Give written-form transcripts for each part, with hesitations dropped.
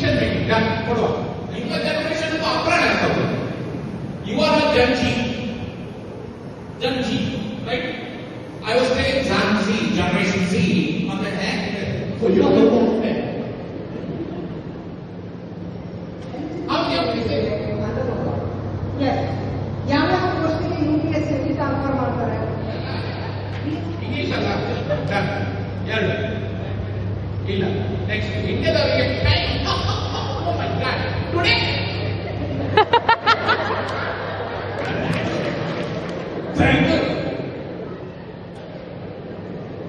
Decision making ಕೊಡುವ ನಿಮ್ಮ generation ಅಪ್ರಾಣ ಆಗ್ತದೆ. You are a Gen Z right. I was saying Gen Z, Generation Z on the hand. So you are the one. How do you say? Yes. ಯಾವ ಕೋರ್ಸ್ಗೆ UPSC seat offer ಮಾಡ್ತಾರೆ? English ಅಲ್ಲ. ಎರಡು ಇಲ್ಲ. ನೆಕ್ಸ್ಟ್ ಇಂಡಿಯಾದವರಿಗೆ time. Oh my God. Today. Thank you.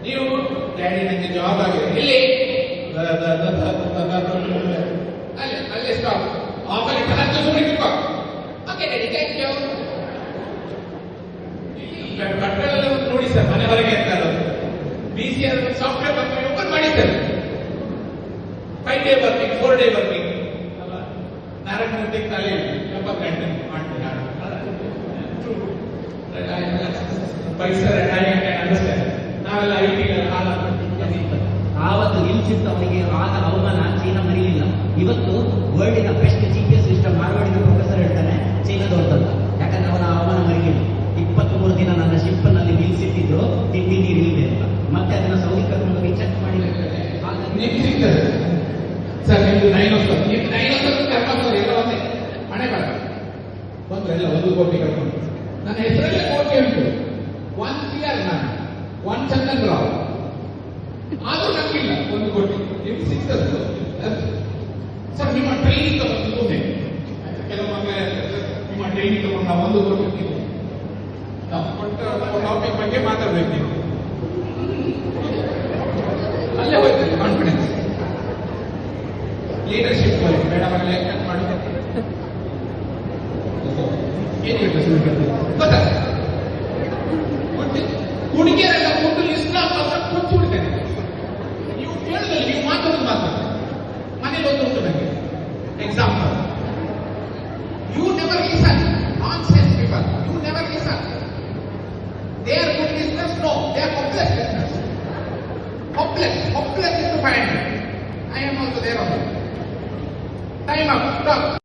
ನೀವು daddy ನನಗೆ job ಆಗಿದೆ ಇಲ್ಲಿ ಅಲ್ಲೇ ಸ್ಟಾಪ್ ಆಫಲ್ಲಿ ಹತ್ತು ಸುಳಿಕಪ್ಪ. Okay daddy thank you. ಬಟ್ಟೆಲ್ಲ ನೋಡಿ ಸರ್ ಮನೆ ಹೊರಗೆ ಇರ್ತಾರೆ. BCR ಸಾಫ್ಟ್ವೇರ್ ಕಂಪನಿ ಓಪನ್ ಮಾಡಿದ್ದಾರೆ. 5 day working 4 day working Narayana Murthy ತಲೆ 70 ಗಂಟೆ ಮಾಡ್ತಾರೆ. Pfizer understand. ನಾವೆಲ್ಲ IT ಆವತ್ತು ನಿಲ್ಸಿತ್ತು ಅವರಿಗೆ ಆದ ಅವಮಾನ ಚೀನಾ ಮರೀಲಿಲ್ಲ. ಇವತ್ತು ವರ್ಲ್ಡಿನ ಬೆಸ್ಟ್ GPS ಸಿಸ್ಟಮ್ ಮಾರ್ವಾಡಿನ ಪ್ರೊಫೆಸರ್ ಹೇಳ್ತಾನೆ ಚೀನಾದವ್ರದಂತ. ಯಾಕಂದ್ರೆ ಅವನ ಅವಮಾನ ಮರೀಲಿಲ್ಲ. 23 ದಿನ ನನ್ನ ಶಿಪ್ ನಲ್ಲಿ ನಿಲ್ಸಿಟ್ಟಿದ್ರು ತಿಂಡಿ ನೀರಿಲ್ಲದೆ ಅಂತ. ಮತ್ತೆ ಅದನ್ನ ಸೌದಿ ಕರ್ಕೊಂಡು ಚೆಕ್ ಮಾಡಿ ಸಿಗ್ತದೆ ಸರ್. ನಿಮ್ದು 9 ಕರ್ಕೊಂಡು ಎಲ್ಲ ಒಂದೇ ಹಣೆ ಬರ ಬಂದ್ರೆ ಎಲ್ಲ 1 ಕೋಟಿ ಕರ್ಕೊಂಡು ನನ್ನ ಹೆಸರಲ್ಲೇ ಕೋಟಿ ಉಂಟು. 1 CR ನಾನು 1 ಚಂದನ್ ರಾವ್ ಆದ್ರೂ ನಮ್ಗಿಲ್ಲ 1 ಕೋಟಿ. ನಿಮ್ಗೆ ಸಿಗ್ತದೆ ಸರ್. ನಿಮ್ಮ ಟ್ರೈನಿಂಗ್ ತಗೊಂಡು ಕೆಲವೊಮ್ಮೆ ನಿಮ್ಮ ಟ್ರೈನಿಂಗ್ ತಗೊಂಡು ನಾವು 1 ಕೋಟಿ ನಾವು ಕೊಟ್ಟ ಟಾಪಿಕ್ ಬಗ್ಗೆ ಮಾತಾಡ್ಬೇಕು. ನೀವು ಅಲ್ಲೇ ಹೋಗ್ತದೆ ಕಾನ್ಫಿಡೆನ್ಸ್ ಲೀಡರ್ಶಿಪ್ ಮೇಡಮ್ ಅಲ್ಲೇ ಕಟ್ ಮಾಡಿ ಏನಿರುತ್ತೆ ಗೊತ್ತಾ ಹುಡುಗಿಯರೆಲ್ಲ ಕೂತು ಇಸ್ಲಾಂ ಕೊಚ್ಚಿ ಬಿಡ್ತೇನೆ. ನೀವು ಕೇಳಿದಲ್ಲಿ ನೀವು ಮಾತಾಡೋದು ಮನೇಲಿ ಒಂದು ಉಂಟು ನನಗೆ example. You never listen nonsense people. You never listen. They are good business. No, they are hopeless business. Hopeless is to find. I am also there on it. Time up. Stop.